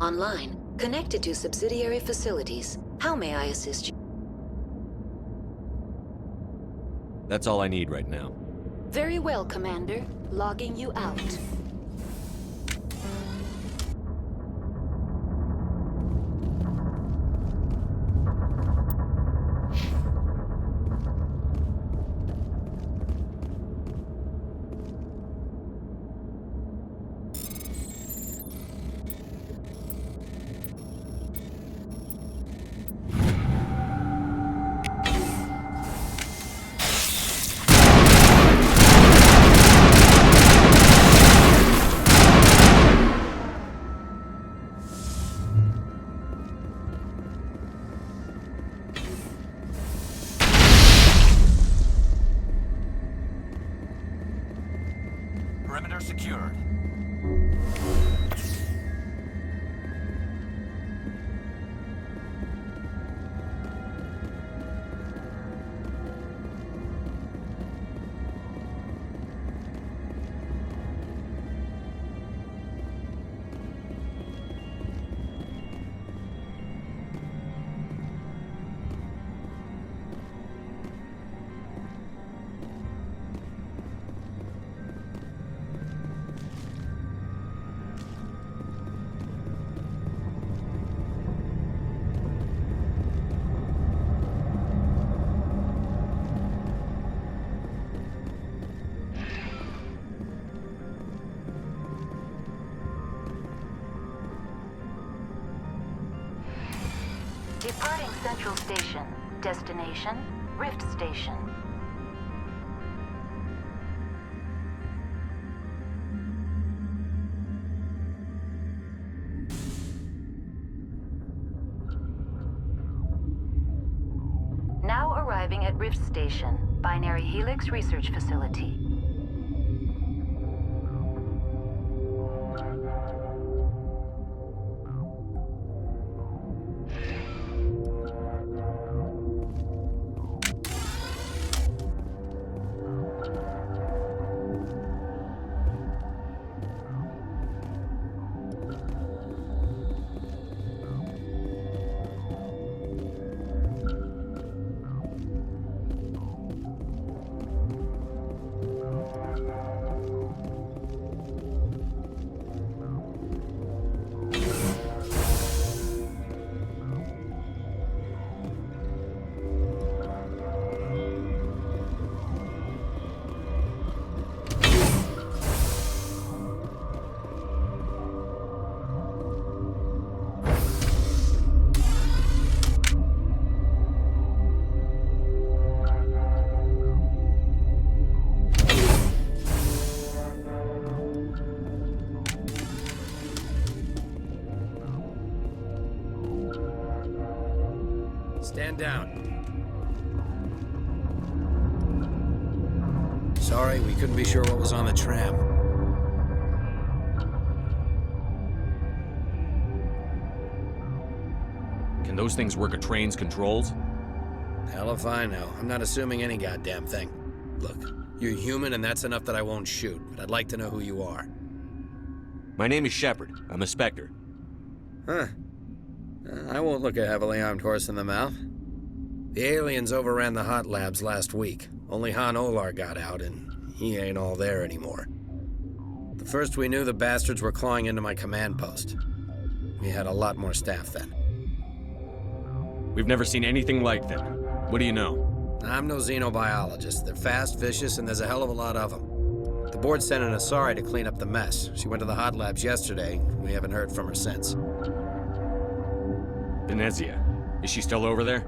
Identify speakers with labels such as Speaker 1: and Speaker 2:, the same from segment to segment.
Speaker 1: Online, connected to subsidiary facilities. How may I assist you?
Speaker 2: That's all I need right now.
Speaker 1: Very well, Commander. Logging you out.
Speaker 3: Perimeter secured.
Speaker 1: Departing Central Station. Destination, Rift Station. Now arriving at Rift Station, Binary Helix Research Facility.
Speaker 4: Stand down. Sorry, we couldn't be sure what was on the tram.
Speaker 2: Can those things work a train's controls?
Speaker 4: Hell if I know. I'm not assuming any goddamn thing. Look, you're human and that's enough that I won't shoot, but I'd like to know who you are.
Speaker 2: My name is Shepard. I'm a Spectre.
Speaker 4: Huh. I won't look a heavily armed horse in the mouth. The aliens overran the hot labs last week. Only Han Olar got out, and he ain't all there anymore. The first we knew, the bastards were clawing into my command post. We had a lot more staff then.
Speaker 2: We've never seen anything like them. What do you know?
Speaker 4: I'm no xenobiologist. They're fast, vicious, and there's a hell of a lot of them. The board sent an Asari to clean up the mess. She went to the hot labs yesterday. We haven't heard from her since.
Speaker 2: Venezia. Is she still over there?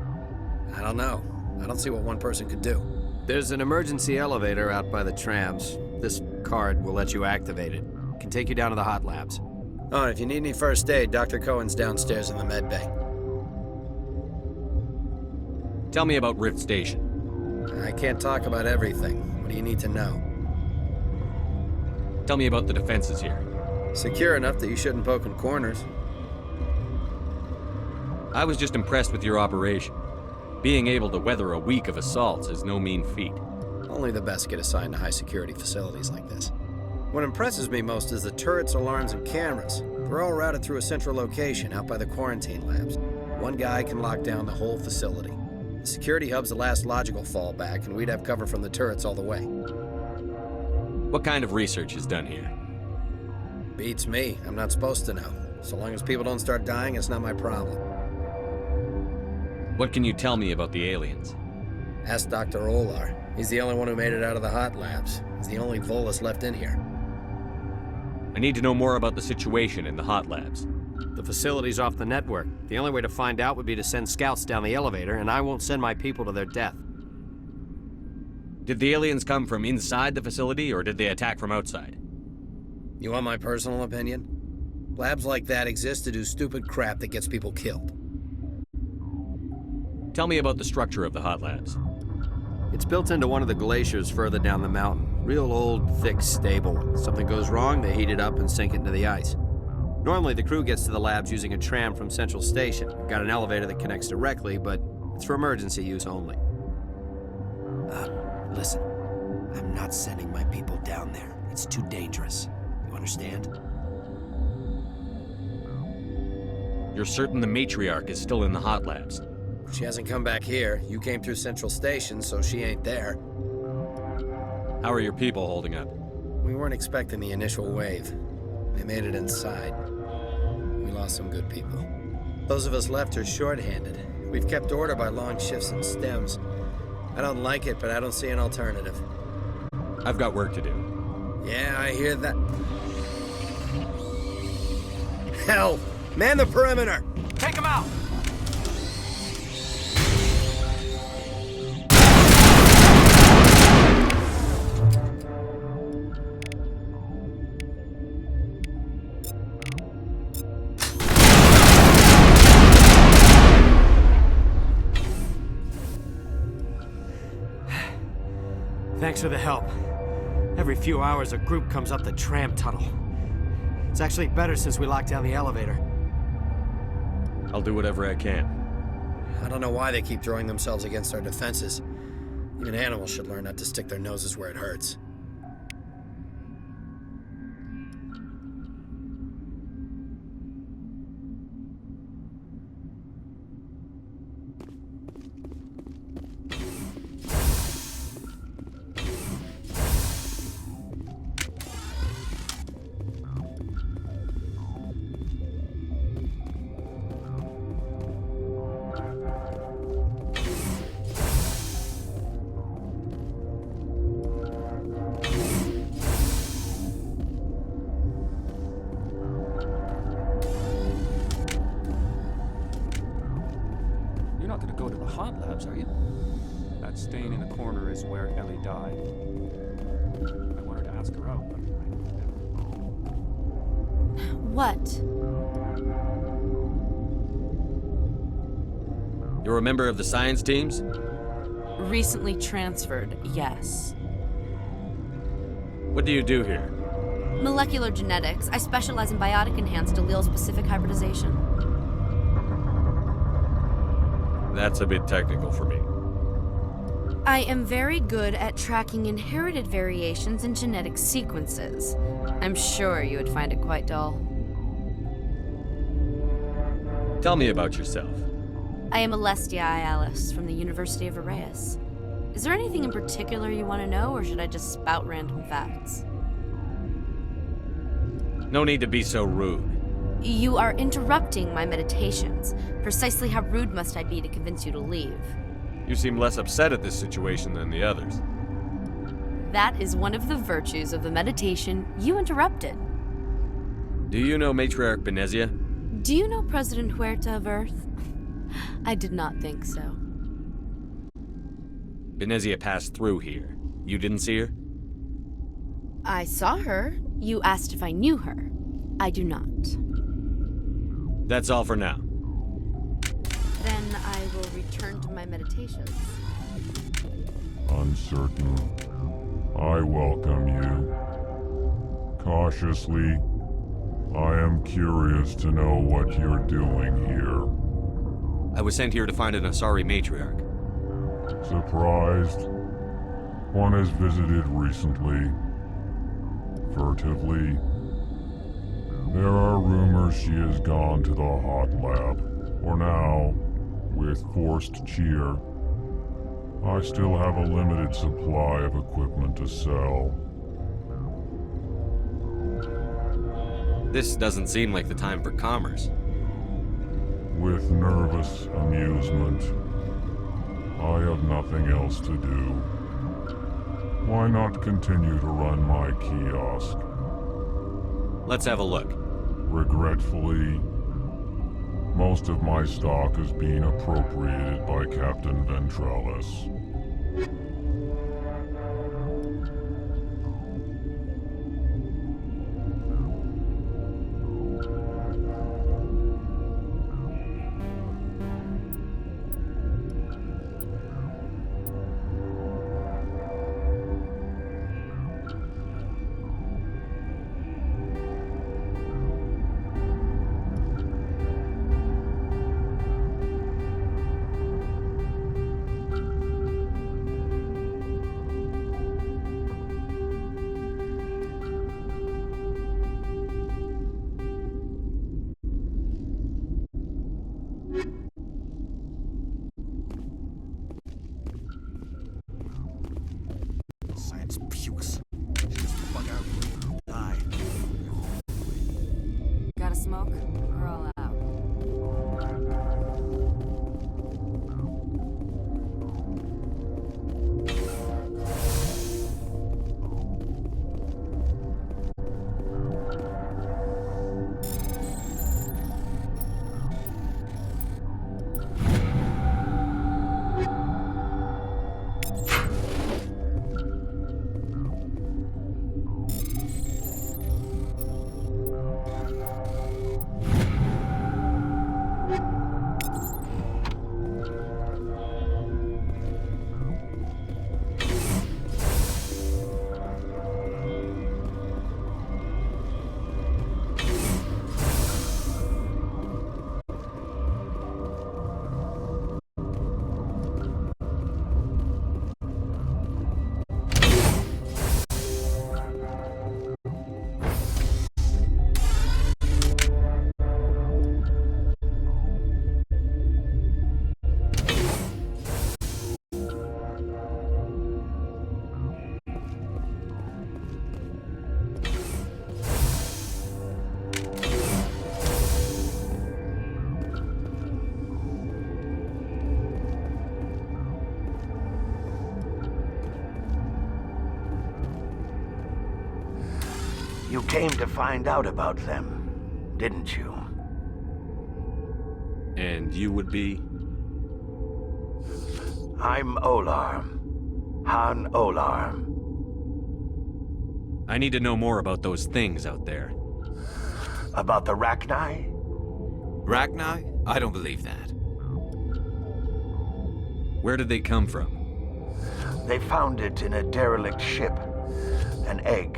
Speaker 4: I don't know. I don't see what one person could do. There's an emergency elevator out by the trams. This card will let you activate it. Can take you down to the hot labs. Oh, and if you need any first aid, Dr. Cohen's downstairs in the med bay.
Speaker 2: Tell me about Rift Station.
Speaker 4: I can't talk about everything. What do you need to know?
Speaker 2: Tell me about the defenses here.
Speaker 4: Secure enough that you shouldn't poke in corners.
Speaker 2: I was just impressed with your operation. Being able to weather a week of assaults is no mean feat.
Speaker 4: Only the best get assigned to high-security facilities like this. What impresses me most is the turrets, alarms, and cameras. The We're all routed through a central location out by the quarantine labs. One guy can lock down the whole facility. The security hub's the last logical fallback, and we'd have cover from the turrets all the way.
Speaker 2: What kind of research is done here?
Speaker 4: Beats me. I'm not supposed to know. So long as people don't start dying, it's not my problem.
Speaker 2: What can you tell me about the aliens?
Speaker 4: Ask Dr. Olar. He's the only one who made it out of the hot labs. He's the only Volus left in here.
Speaker 2: I need to know more about the situation in the hot labs.
Speaker 3: The facility's off the network. The only way to find out would be to send scouts down the elevator, and I won't send my people to their death.
Speaker 2: Did the aliens come from inside the facility, or did they attack from outside?
Speaker 4: You want my personal opinion? Labs like that exist to do stupid crap that gets people killed.
Speaker 2: Tell me about the structure of the hot labs.
Speaker 3: It's built into one of the glaciers further down the mountain. Real old, thick, stable. Something goes wrong, they heat it up and sink it into the ice. Normally, the crew gets to the labs using a tram from Central Station. We've got an elevator that connects directly, but it's for emergency use only.
Speaker 5: Listen, I'm not sending my people down there. It's too dangerous. You understand?
Speaker 2: You're certain the matriarch is still in the hot labs?
Speaker 4: She hasn't come back here. You came through Central Station, so she ain't there.
Speaker 2: How are your people holding up?
Speaker 4: We weren't expecting the initial wave. They made it inside. We lost some good people. Those of us left are short-handed. We've kept order by long shifts and stems. I don't like it, but I don't see an alternative.
Speaker 2: I've got work to do.
Speaker 4: Yeah, I hear that. Hell! Man the perimeter!
Speaker 3: Take him out! Thanks for the help. Every few hours, a group comes up the tram tunnel. It's actually better since we locked down the elevator.
Speaker 2: I'll do whatever I can.
Speaker 4: I don't know why they keep throwing themselves against our defenses. Even animals should learn not to stick their noses where it hurts.
Speaker 6: You're not gonna go to the hot labs, are you? That stain in the corner is where Ellie died. I wanted to ask her out, but
Speaker 7: What?
Speaker 2: You're a member of the science teams?
Speaker 7: Recently transferred, yes.
Speaker 2: What do you do here?
Speaker 7: Molecular genetics. I specialize in biotic-enhanced allele-specific hybridization.
Speaker 2: That's a bit technical for me.
Speaker 7: I am very good at tracking inherited variations in genetic sequences. I'm sure you would find it quite dull.
Speaker 2: Tell me about yourself.
Speaker 7: I am Alestia Alice from the University of Arraeus. Is there anything in particular you want to know, or should I just spout random facts?
Speaker 2: No need to be so rude.
Speaker 7: You are interrupting my meditations. Precisely how rude must I be to convince you to leave?
Speaker 2: You seem less upset at this situation than the others.
Speaker 7: That is one of the virtues of the meditation you interrupted.
Speaker 2: Do you know Matriarch Benezia?
Speaker 7: Do you know President Huerta of Earth? I did not think so.
Speaker 2: Benezia passed through here. You didn't see her?
Speaker 7: I saw her. You asked if I knew her. I do not.
Speaker 2: That's all for now.
Speaker 7: Then I will return to my meditations.
Speaker 8: Uncertain. I welcome you. Cautiously, I am curious to know what you're doing here.
Speaker 2: I was sent here to find an Asari matriarch.
Speaker 8: Surprised? One has visited recently. Furtively. There are rumors she has gone to the hot lab. For now, with forced cheer, I still have a limited supply of equipment to sell.
Speaker 2: This doesn't seem like the time for commerce.
Speaker 8: With nervous amusement. I have nothing else to do. Why not continue to run my kiosk?
Speaker 2: Let's have a look.
Speaker 8: Regretfully, most of my stock is being appropriated by Captain Ventralis.
Speaker 5: Science pukes. Just bug out. Die.
Speaker 7: Got a smoke? We're all out.
Speaker 9: You came to find out about them, didn't you?
Speaker 2: And you would be?
Speaker 9: I'm Olar. Han Olar.
Speaker 2: I need to know more about those things out there.
Speaker 9: About the Rachni?
Speaker 5: Rachni? I don't believe that.
Speaker 2: Where did they come from?
Speaker 9: They found it in a derelict ship. An egg.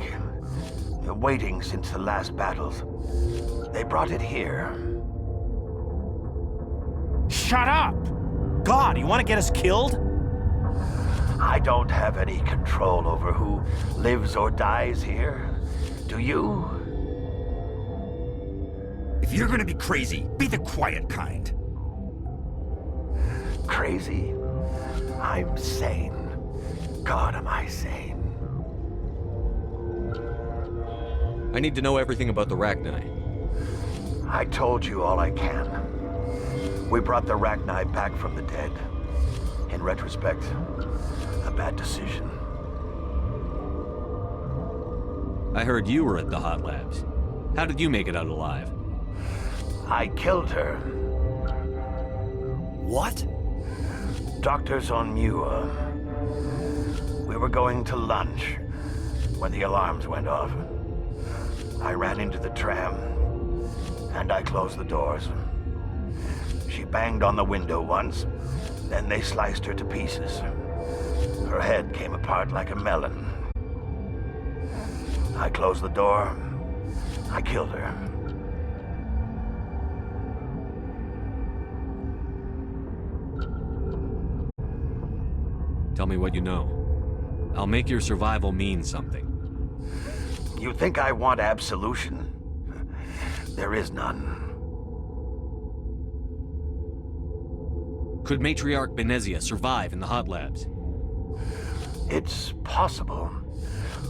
Speaker 9: Waiting since the last battles. They brought it here.
Speaker 10: Shut up! God, you want to get us killed?
Speaker 9: I don't have any control over who lives or dies here. Do you?
Speaker 10: If you're gonna be crazy, be the quiet kind.
Speaker 9: Crazy? I'm sane. God, am I sane?
Speaker 2: I need to know everything about the Rachni.
Speaker 9: I told you all I can. We brought the Rachni back from the dead. In retrospect, a bad decision.
Speaker 2: I heard you were at the hot labs. How did you make it out alive?
Speaker 9: I killed her.
Speaker 5: What?
Speaker 9: Doctors on Muir. We were going to lunch when the alarms went off. I ran into the tram, and I closed the doors. She banged on the window once, then they sliced her to pieces. Her head came apart like a melon. I closed the door. I killed her.
Speaker 2: Tell me what you know. I'll make your survival mean something.
Speaker 9: You think I want absolution? There is none.
Speaker 2: Could Matriarch Benezia survive in the hot labs?
Speaker 9: It's possible.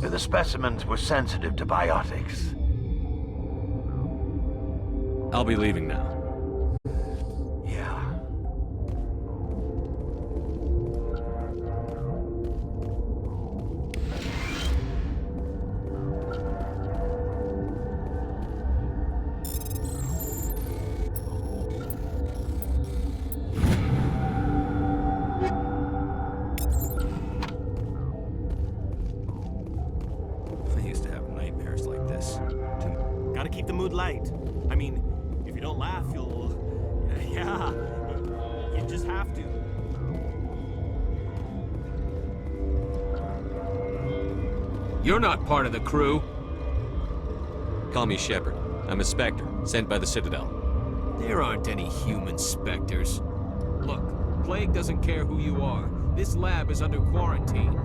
Speaker 9: The specimens were sensitive to biotics.
Speaker 2: I'll be leaving now.
Speaker 9: Yeah.
Speaker 10: I used to have nightmares like this. Gotta keep the mood light. I mean, if you don't laugh, you'll... Yeah, you just have to.
Speaker 11: You're not part of the crew.
Speaker 2: Call me Shepard. I'm a Spectre, sent by the Citadel.
Speaker 11: There aren't any human specters. Look, Plague doesn't care who you are. This lab is under quarantine.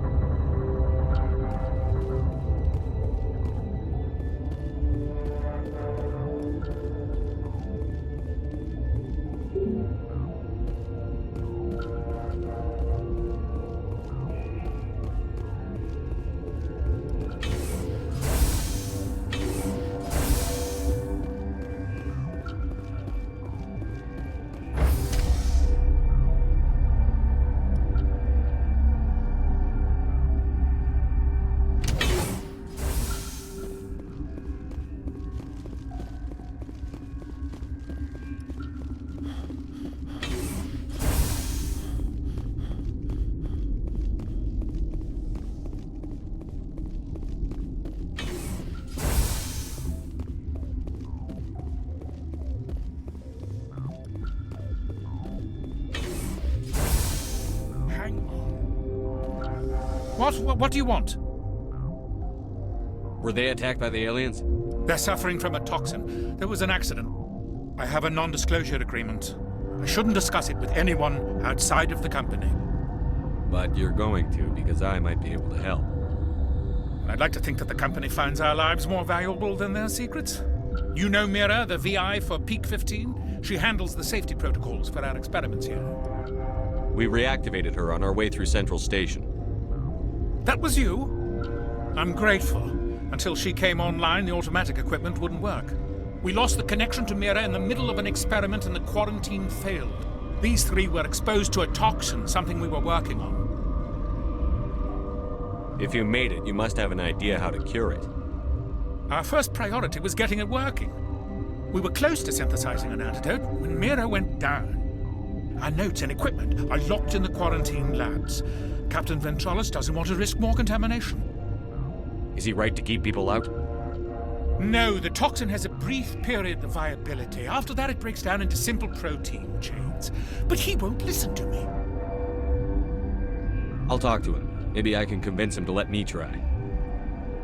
Speaker 12: What do you want?
Speaker 2: Were they attacked by the aliens?
Speaker 12: They're suffering from a toxin. There was an accident. I have a non-disclosure agreement. I shouldn't discuss it with anyone outside of the company.
Speaker 2: But you're going to, because I might be able to help.
Speaker 12: I'd like to think that the company finds our lives more valuable than their secrets. You know Mira, the VI for Peak 15? She handles the safety protocols for our experiments here.
Speaker 2: We reactivated her on our way through Central Station.
Speaker 12: That was you? I'm grateful. Until she came online, the automatic equipment wouldn't work. We lost the connection to Mira in the middle of an experiment and the quarantine failed. These three were exposed to a toxin, something we were working on.
Speaker 2: If you made it, you must have an idea how to cure it.
Speaker 12: Our first priority was getting it working. We were close to synthesizing an antidote when Mira went down. Our notes and equipment are locked in the quarantine labs. Captain Ventralis doesn't want to risk more contamination.
Speaker 2: Is he right to keep people out?
Speaker 12: No, the toxin has a brief period of viability. After that, it breaks down into simple protein chains. But he won't listen to me.
Speaker 2: I'll talk to him. Maybe I can convince him to let me try.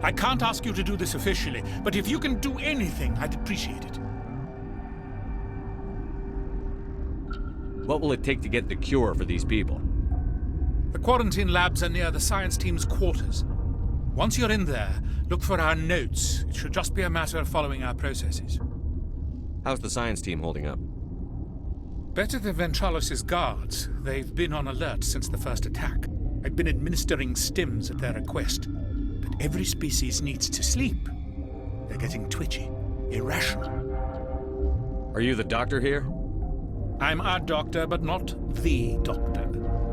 Speaker 12: I can't ask you to do this officially, but if you can do anything, I'd appreciate it.
Speaker 2: What will it take to get the cure for these people?
Speaker 12: The quarantine labs are near the science team's quarters. Once you're in there, look for our notes. It should just be a matter of following our processes.
Speaker 2: How's the science team holding up?
Speaker 12: Better than Ventralis' guards. They've been on alert since the first attack. I've been administering stims at their request. But every species needs to sleep. They're getting twitchy, irrational.
Speaker 2: Are you the doctor here?
Speaker 12: I'm our doctor, but not the doctor.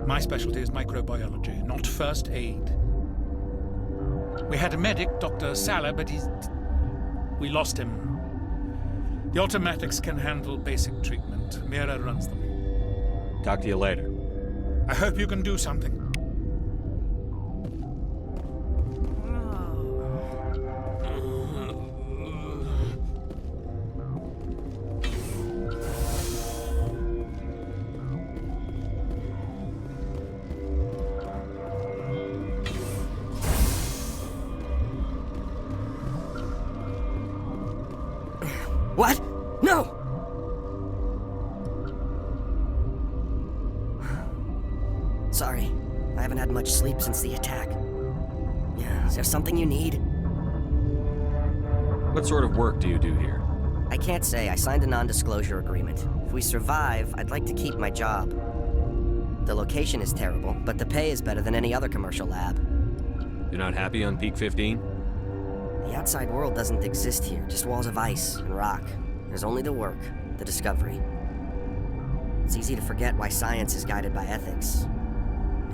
Speaker 12: My specialty is microbiology, not first aid. We had a medic, Dr. Salah, but we lost him. The automatics can handle basic treatment. Mira runs them.
Speaker 2: Talk to you later.
Speaker 12: I hope you can do something.
Speaker 13: What? No! Sorry, I haven't had much sleep since the attack. Is there something you need?
Speaker 2: What sort of work do you do here?
Speaker 13: I can't say. I signed a non-disclosure agreement. If we survive, I'd like to keep my job. The location is terrible, but the pay is better than any other commercial lab.
Speaker 2: You're not happy on Peak 15?
Speaker 13: The outside world doesn't exist here, just walls of ice and rock. There's only the work, the discovery. It's easy to forget why science is guided by ethics.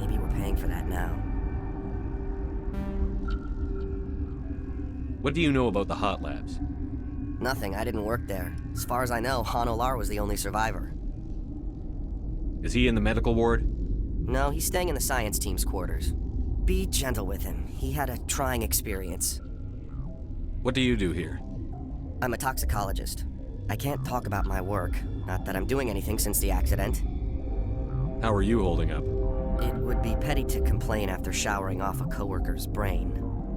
Speaker 13: Maybe we're paying for that now.
Speaker 2: What do you know about the hot labs?
Speaker 13: Nothing, I didn't work there. As far as I know, Han Olar was the only survivor.
Speaker 2: Is he in the medical ward?
Speaker 13: No, he's staying in the science team's quarters. Be gentle with him. He had a trying experience.
Speaker 2: What do you do here?
Speaker 13: I'm a toxicologist. I can't talk about my work. Not that I'm doing anything since the accident.
Speaker 2: How are you holding up?
Speaker 13: It would be petty to complain after showering off a coworker's brain.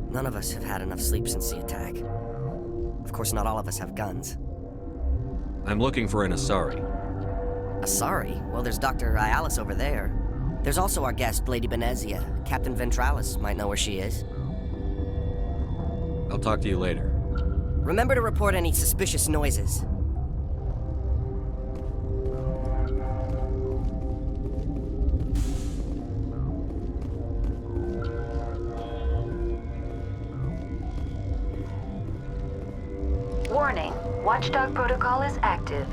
Speaker 13: None of us have had enough sleep since the attack. Of course, not all of us have guns.
Speaker 2: I'm looking for an Asari.
Speaker 13: Asari? Well, there's Dr. Ayalis over there. There's also our guest, Lady Benezia. Captain Ventralis might know where she is.
Speaker 2: I'll talk to you later.
Speaker 13: Remember to report any suspicious noises.
Speaker 1: Warning, Watchdog protocol is active.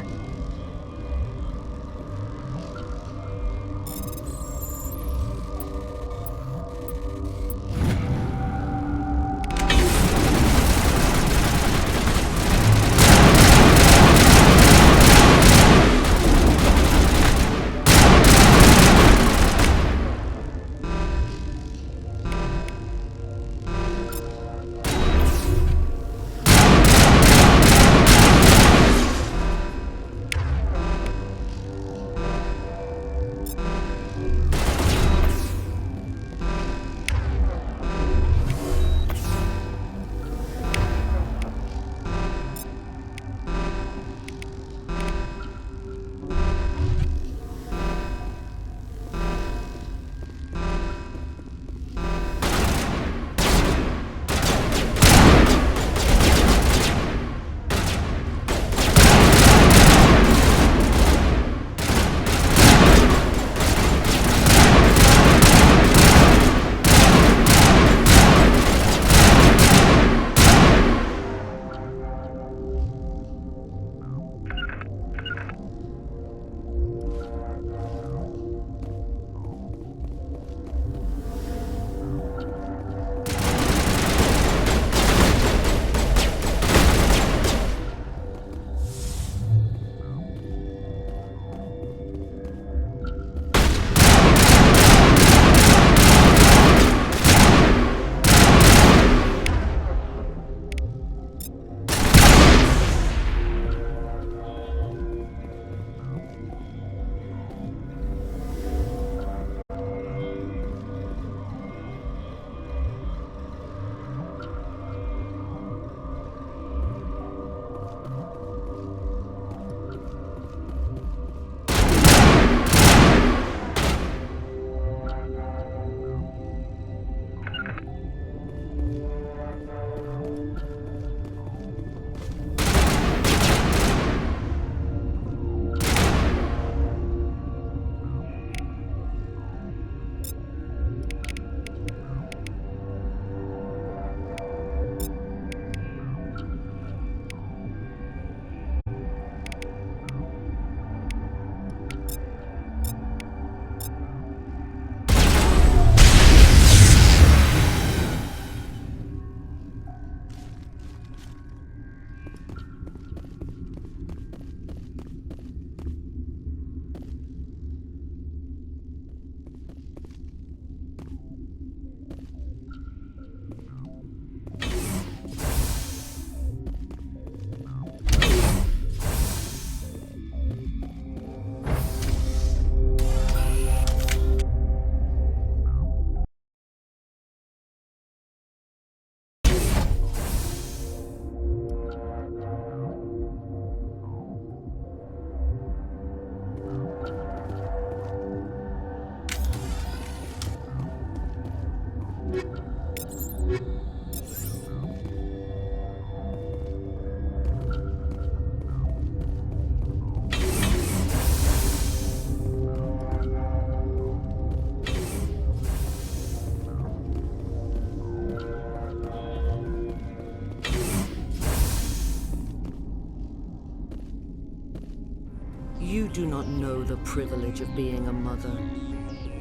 Speaker 14: do not know the privilege of being a mother.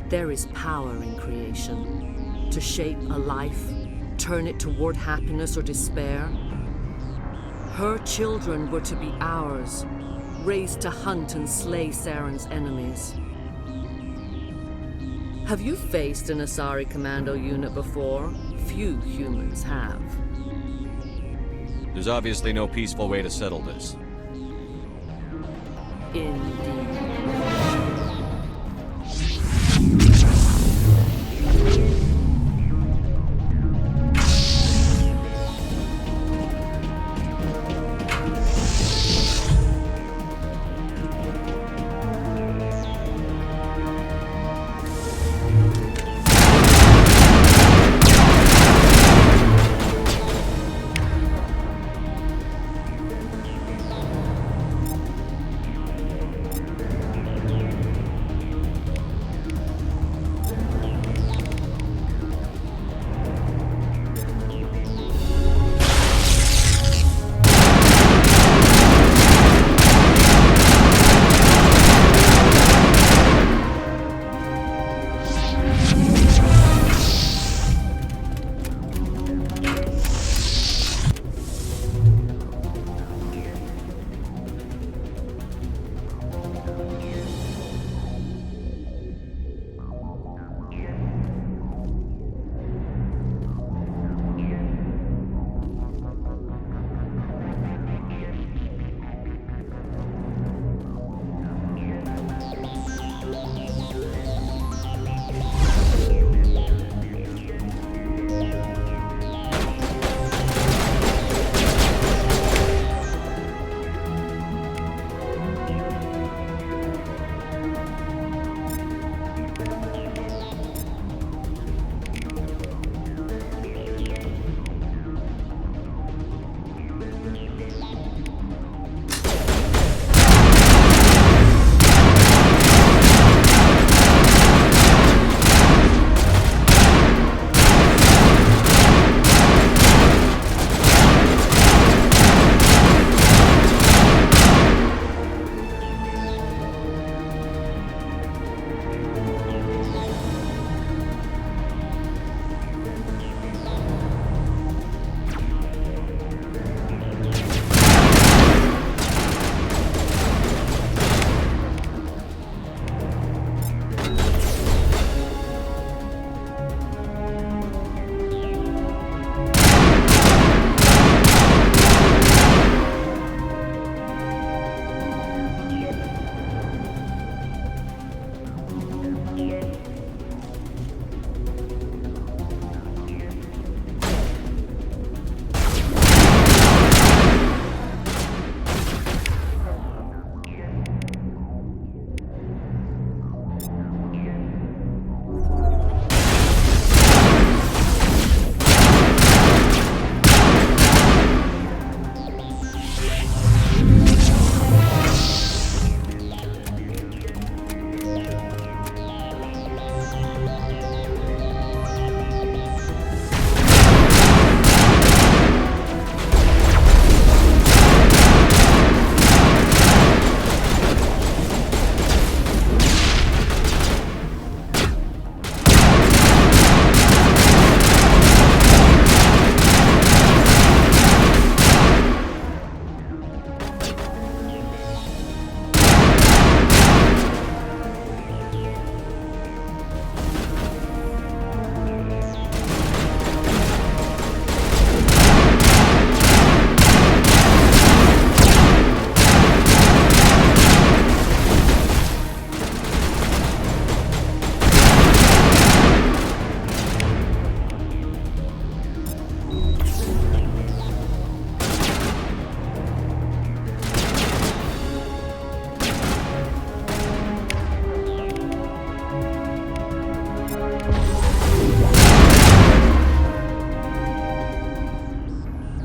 Speaker 14: There is power in creation. To shape a life, turn it toward happiness or despair. Her children were to be ours, raised to hunt and slay Saren's enemies. Have you faced an Asari commando unit before? Few humans have.
Speaker 2: There's obviously no peaceful way to settle this.
Speaker 14: Indeed.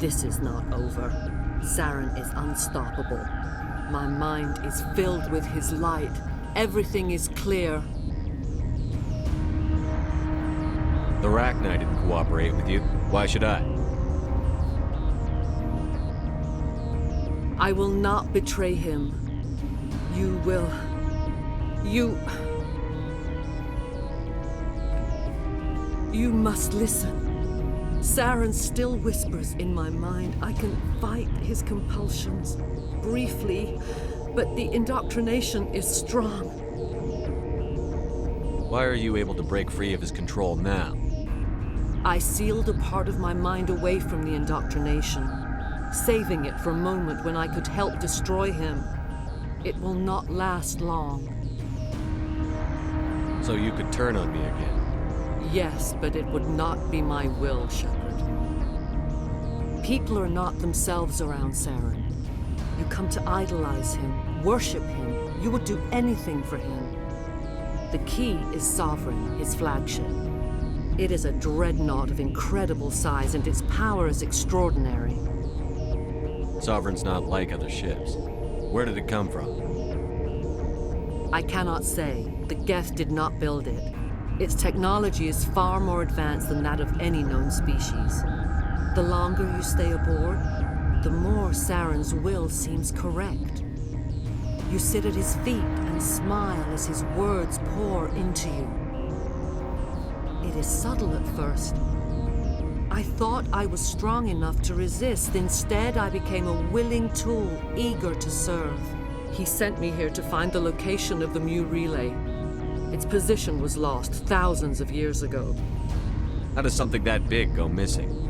Speaker 14: This is not over. Saren is unstoppable. My mind is filled with his light. Everything is clear.
Speaker 2: The Rachni didn't cooperate with you. Why should I?
Speaker 14: I will not betray him. You will... You must listen. Saren still whispers in my mind. I can fight his compulsions, briefly, but the indoctrination is strong.
Speaker 2: Why are you able to break free of his control now?
Speaker 14: I sealed a part of my mind away from the indoctrination, saving it for a moment when I could help destroy him. It will not last long.
Speaker 2: So you could turn on me again?
Speaker 14: Yes, but it would not be my will, Shepard. People are not themselves around Saren. You come to idolize him, worship him. You would do anything for him. The key is Sovereign, his flagship. It is a dreadnought of incredible size, and its power is extraordinary.
Speaker 2: Sovereign's not like other ships. Where did it come from?
Speaker 14: I cannot say. The Geth did not build it. Its technology is far more advanced than that of any known species. The longer you stay aboard, the more Saren's will seems correct. You sit at his feet and smile as his words pour into you. It is subtle at first. I thought I was strong enough to resist. Instead, I became a willing tool, eager to serve. He sent me here to find the location of the Mu relay. Its position was lost thousands of years ago.
Speaker 2: How does something that big go missing?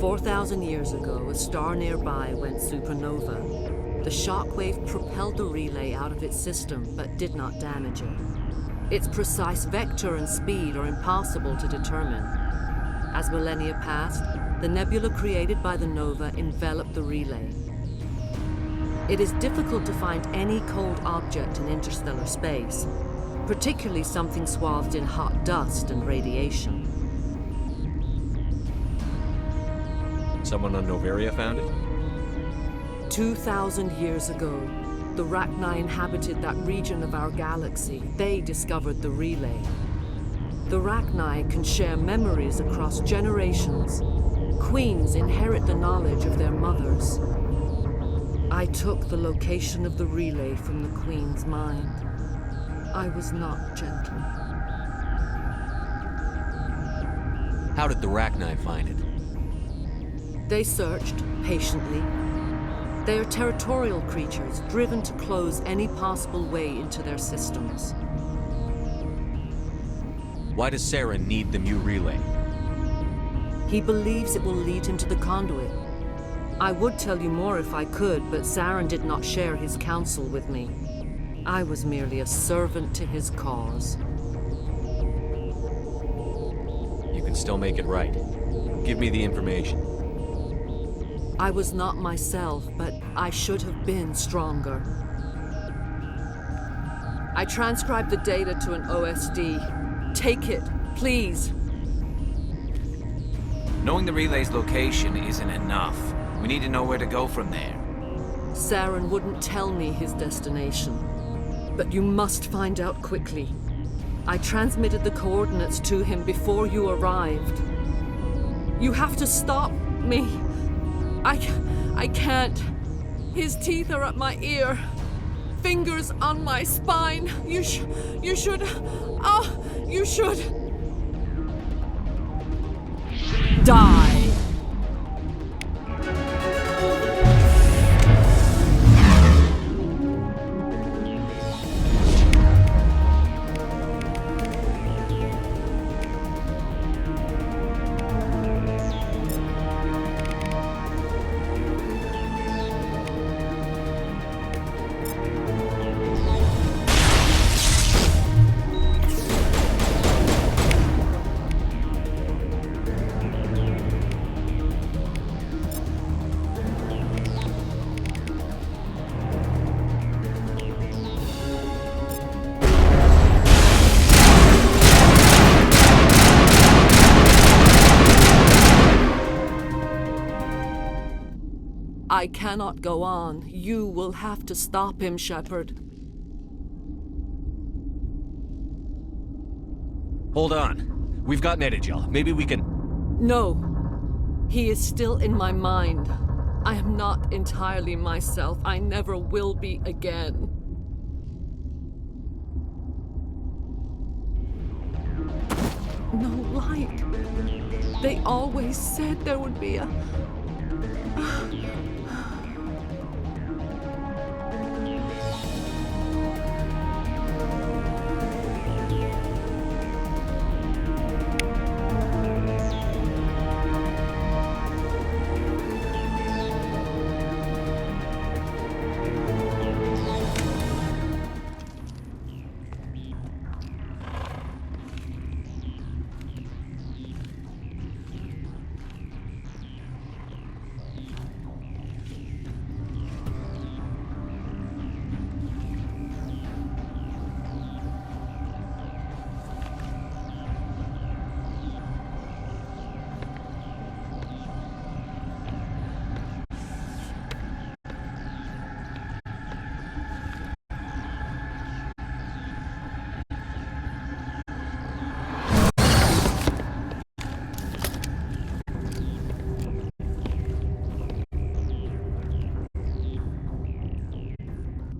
Speaker 14: 4,000 years ago, a star nearby went supernova. The shockwave propelled the relay out of its system, but did not damage it. Its precise vector and speed are impossible to determine. As millennia passed, the nebula created by the nova enveloped the relay. It is difficult to find any cold object in interstellar space, particularly something swathed in hot dust and radiation.
Speaker 2: Someone on Noveria found it?
Speaker 14: 2,000 years ago, the Rachni inhabited that region of our galaxy. They discovered the relay. The Rachni can share memories across generations. Queens inherit the knowledge of their mothers. I took the location of the relay from the Queen's mind. I was not gentle.
Speaker 2: How did the Rachni find it?
Speaker 14: They searched, patiently. They are territorial creatures, driven to close any possible way into their systems.
Speaker 2: Why does Saren need the Mu relay?
Speaker 14: He believes it will lead him to the conduit. I would tell you more if I could, but Saren did not share his counsel with me. I was merely a servant to his cause.
Speaker 2: You can still make it right. Give me the information.
Speaker 14: I was not myself, but I should have been stronger. I transcribed the data to an OSD. Take it, please.
Speaker 11: Knowing the relay's location isn't enough. We need to know where to go from there.
Speaker 14: Saren wouldn't tell me his destination. But you must find out quickly. I transmitted the coordinates to him before you arrived. You have to stop me. I can't. His teeth are at my ear. Fingers on my spine. You should. You should. Die. I cannot go on. You will have to stop him, Shepard.
Speaker 2: Hold on. We've got Metagel. Maybe we can...
Speaker 14: No. He is still in my mind. I am not entirely myself. I never will be again. no light. They always said there would be a...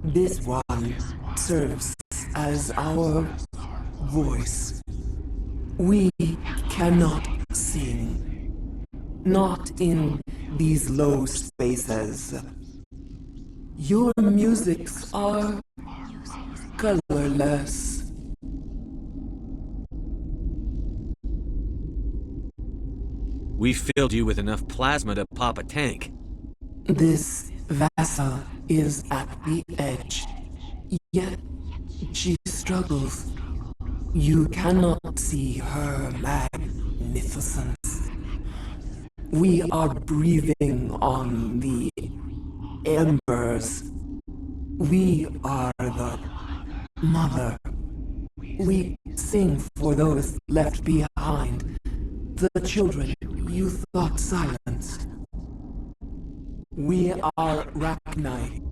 Speaker 15: This one serves as our voice. We cannot sing. Not in these low spaces. Your musics are colorless.
Speaker 2: We filled you with enough plasma to pop a tank.
Speaker 15: This vessel is at the edge, yet she struggles. You cannot see her magnificence. We are breathing on the embers. We are the mother. We sing for those left behind, the children you thought silenced. We are Rachni.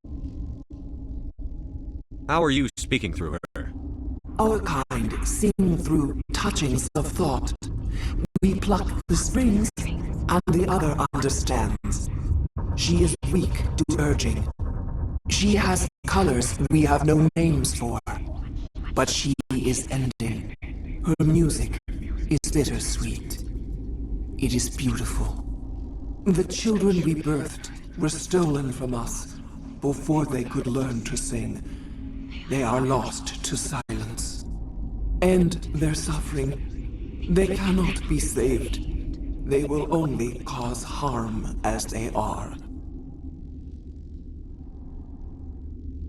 Speaker 2: How are you speaking through her?
Speaker 15: Our kind sing through touchings of thought. We pluck the springs, and the other understands. She is weak to urging. She has colors we have no names for. But she is ending. Her music is bittersweet. It is beautiful. The children we birthed were stolen from us before they could learn to sing. They are lost to silence. And their suffering, they cannot be saved. They will only cause harm as they are.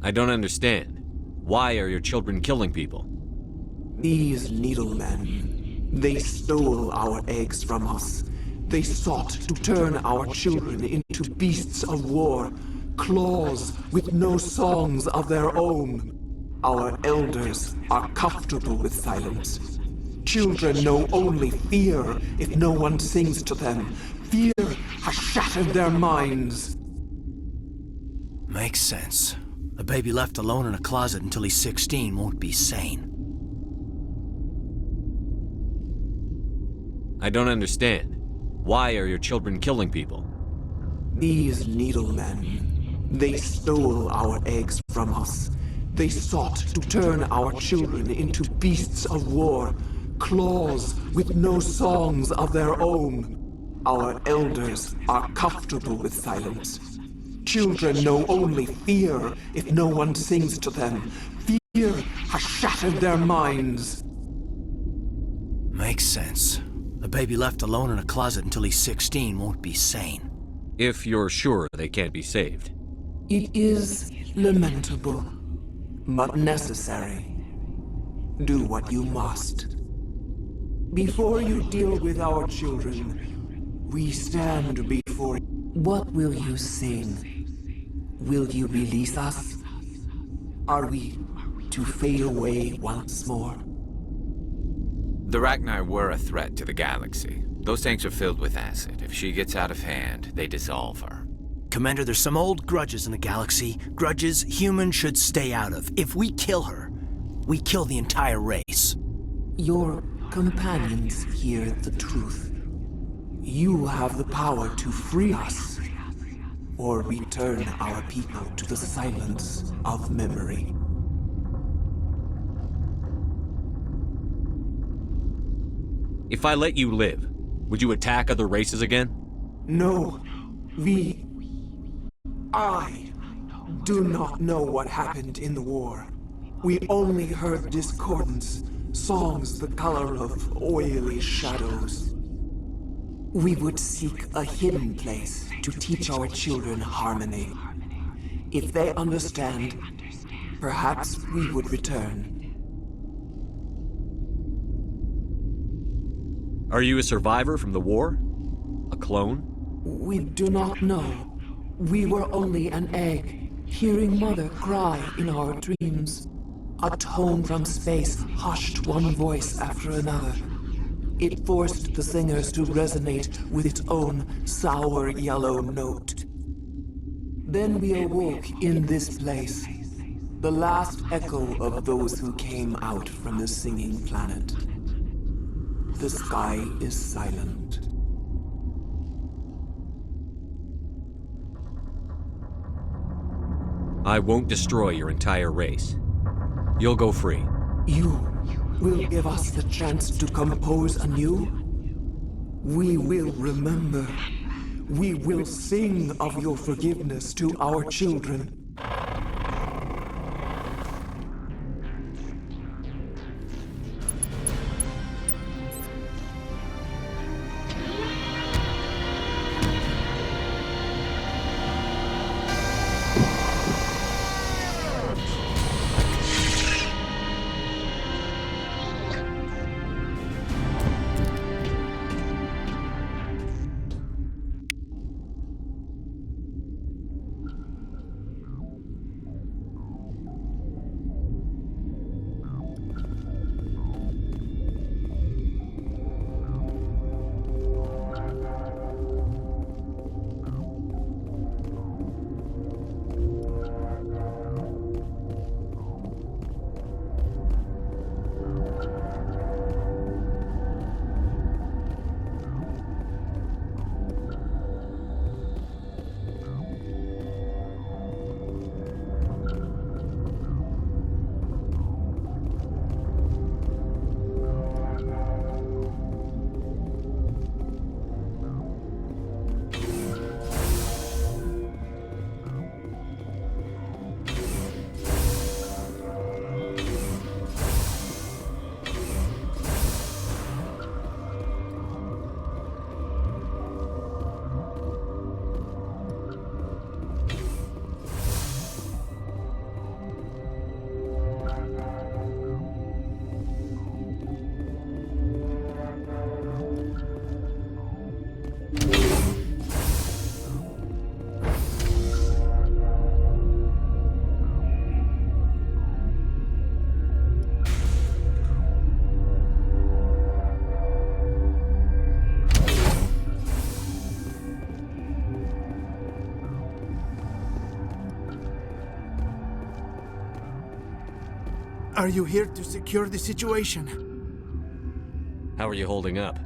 Speaker 2: I don't understand. Why are your children killing people?
Speaker 15: These needlemen, they stole our eggs from us. They sought to turn our children into beasts of war, claws with no songs of their own. Our elders are comfortable with silence. Children know only fear if no one sings to them. Fear has shattered their minds.
Speaker 5: Makes sense. A baby left alone in a closet until he's 16 won't be sane.
Speaker 2: I don't understand. Why are your children killing people?
Speaker 15: These needlemen, they stole our eggs from us. They sought to turn our children into beasts of war, claws with no songs of their own. Our elders are comfortable with silence. Children know only fear if no one sings to them. Fear has shattered their minds.
Speaker 5: Makes sense. A baby left alone in a closet until he's 16 won't be sane.
Speaker 2: If you're sure they can't be saved.
Speaker 15: It is lamentable, but necessary. Do what you must. Before you deal with our children, we stand before you. What will you sing? Will you release us? Are we to fade away once more?
Speaker 11: The Rachni were a threat to the galaxy. Those tanks are filled with acid. If she gets out of hand, they dissolve her.
Speaker 5: Commander, there's some old grudges in the galaxy. Grudges humans should stay out of. If we kill her, we kill the entire race.
Speaker 15: Your companions hear the truth. You have the power to free us, or return our people to the silence of memory.
Speaker 2: If I let you live, would you attack other races again?
Speaker 15: No, I do not know what happened in the war. We only heard discordance, songs the color of oily shadows. We would seek a hidden place to teach our children harmony. If they understand, perhaps we would return.
Speaker 2: Are you a survivor from the war? A clone?
Speaker 15: We do not know. We were only an egg, hearing Mother cry in our dreams. A tone from space hushed one voice after another. It forced the singers to resonate with its own sour yellow note. Then we awoke in this place, the last echo of those who came out from the singing planet. The sky is silent.
Speaker 2: I won't destroy your entire race. You'll go free.
Speaker 15: You will give us the chance to compose anew? We will remember. We will sing of your forgiveness to our children.
Speaker 16: Are you here to secure the situation?
Speaker 2: How are you holding up?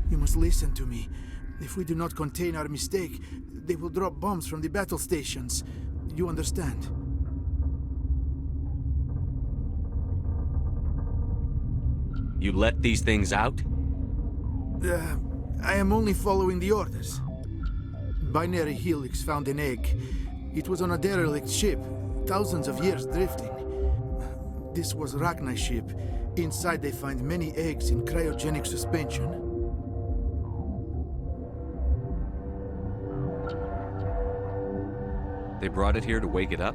Speaker 16: You must listen to me. If we do not contain our mistake, they will drop bombs from the battle stations. You understand?
Speaker 2: You let these things out?
Speaker 16: I am only following the orders. Binary Helix found an egg. It was on a derelict ship, thousands of years drifting. This was Rachni's ship. Inside they find many eggs in cryogenic suspension.
Speaker 2: They brought it here to wake it up?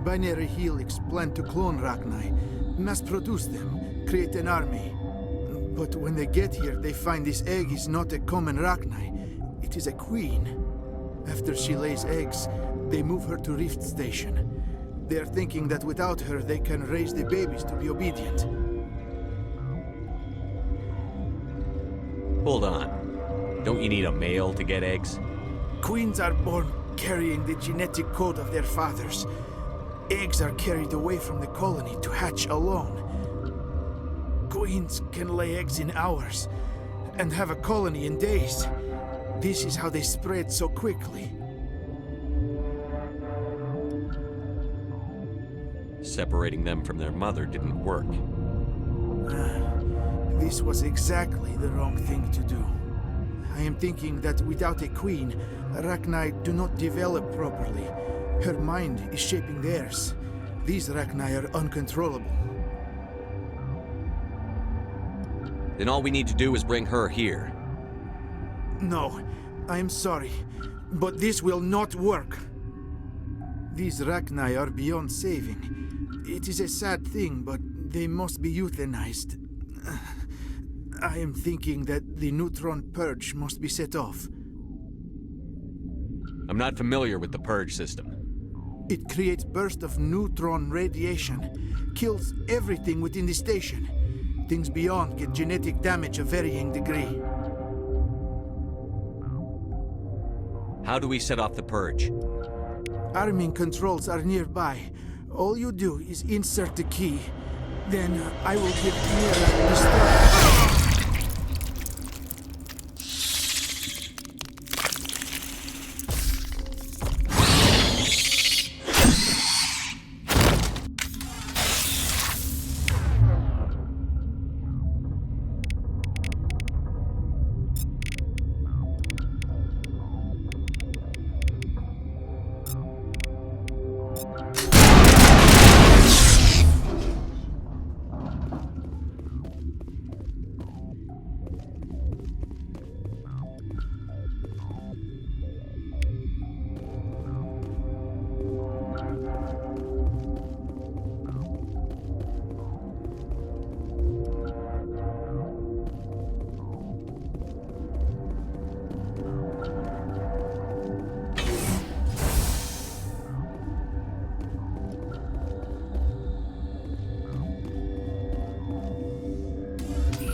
Speaker 16: Binary Helix planned to clone Rachni, mass-produce them, create an army. But when they get here, they find this egg is not a common Rachni. It is a queen. After she lays eggs, they move her to Rift Station. They are thinking that without her, they can raise the babies to be obedient.
Speaker 2: Hold on. Don't you need a male to get eggs?
Speaker 16: Queens are born carrying the genetic code of their fathers. Eggs are carried away from the colony to hatch alone. Queens can lay eggs in hours and have a colony in days. This is how they spread so quickly.
Speaker 2: Separating them from their mother didn't work.
Speaker 16: This was exactly the wrong thing to do. I am thinking that without a queen, Rachni do not develop properly. Her mind is shaping theirs. These Rachni are uncontrollable.
Speaker 2: Then all we need to do is bring her here.
Speaker 16: No, I am sorry, but this will not work. These Rachni are beyond saving. It is a sad thing, but they must be euthanized. I am thinking that the neutron purge must be set off.
Speaker 2: I'm not familiar with the purge system.
Speaker 16: It creates bursts of neutron radiation, kills everything within the station. Things beyond get genetic damage of varying degree.
Speaker 2: How do we set off the purge?
Speaker 16: Arming controls are nearby. All you do is insert the key. Then I will give Mira the start.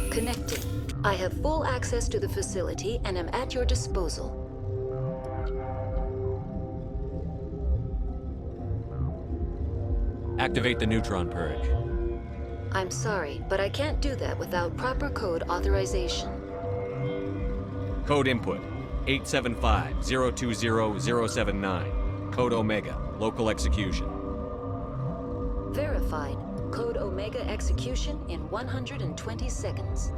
Speaker 1: Connecting. I have full access to the facility and am at your disposal.
Speaker 2: Activate the neutron purge.
Speaker 1: I'm sorry, but I can't do that without proper code authorization.
Speaker 2: Code input 875-020-079. Code Omega. Local execution.
Speaker 1: Verified. Code Omega execution in 120 seconds.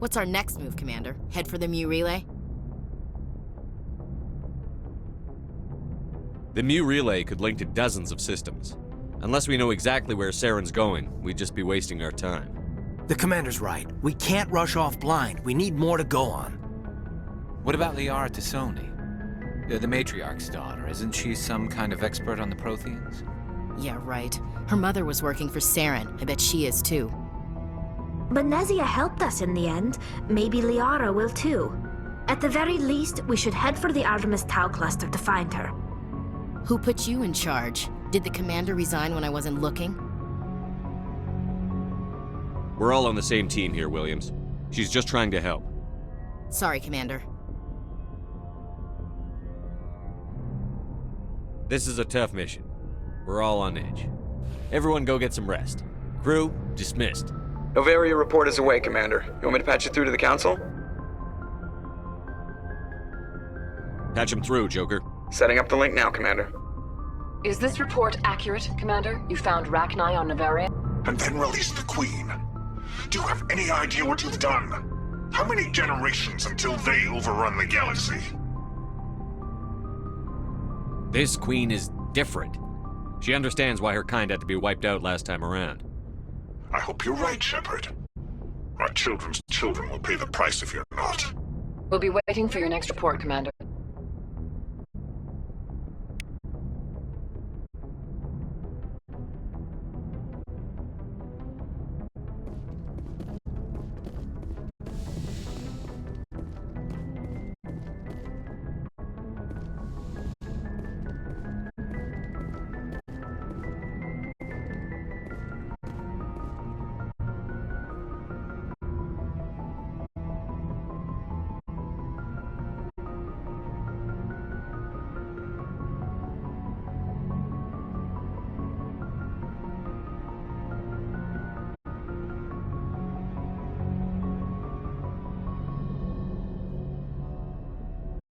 Speaker 17: What's our next move, Commander? Head for the Mu relay?
Speaker 2: The Mu relay could link to dozens of systems. Unless we know exactly where Saren's going, we'd just be wasting our time.
Speaker 5: The commander's right. We can't rush off blind. We need more to go on.
Speaker 11: What about Liara Tassoni? The matriarch's daughter. Isn't she some kind of expert on the Protheans?
Speaker 17: Yeah, right. Her mother was working for Saren. I bet she is too.
Speaker 18: But Nezia helped us in the end. Maybe Liara will too. At the very least, we should head for the Artemis Tau cluster to find her.
Speaker 17: Who put you in charge? Did the commander resign when I wasn't looking?
Speaker 2: We're all on the same team here, Williams. She's just trying to help.
Speaker 17: Sorry, Commander.
Speaker 2: This is a tough mission. We're all on edge. Everyone go get some rest. Crew, dismissed.
Speaker 19: Noveria report is away, Commander. You want me to patch you through to the Council?
Speaker 2: Patch him through, Joker.
Speaker 19: Setting up the link now, Commander.
Speaker 20: Is this report accurate, Commander? You found Rachni on Noveria?
Speaker 21: And then released the Queen. Do you have any idea what you've done? How many generations until they overrun the galaxy?
Speaker 2: This Queen is different. She understands why her kind had to be wiped out last time around.
Speaker 21: I hope you're right, Shepard. Our children's children will pay the price if you're not.
Speaker 20: We'll be waiting for your next report, Commander.